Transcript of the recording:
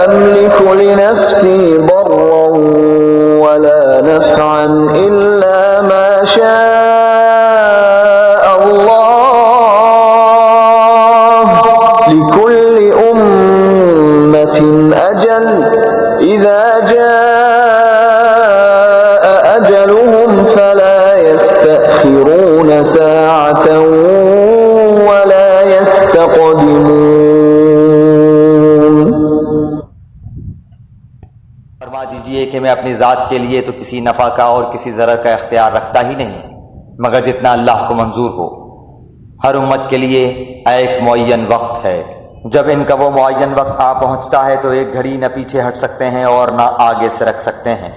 अम्लिकु लिनफ्सी दर्रन वला नफ़अन इल्ला मा शाअ अल्लाह लिकुल्लि उम्मतिन अजल इज़ा जाअ अजलुहुम फला यस्तअखिरून साअतन वला यस्तक़दिमून। फरमा दीजिए कि मैं अपनी ज़ात के लिए तो किसी नफ़ा का और किसी ज़रर का इख्तियार रखता ही नहीं मगर जितना अल्लाह को मंजूर हो। हर उम्मत के लिए एक मुअय्यन वक्त है। जब इनका वो मुअय्यन वक्त आ पहुँचता है तो एक घड़ी न पीछे हट सकते हैं और न आगे सरक सकते हैं।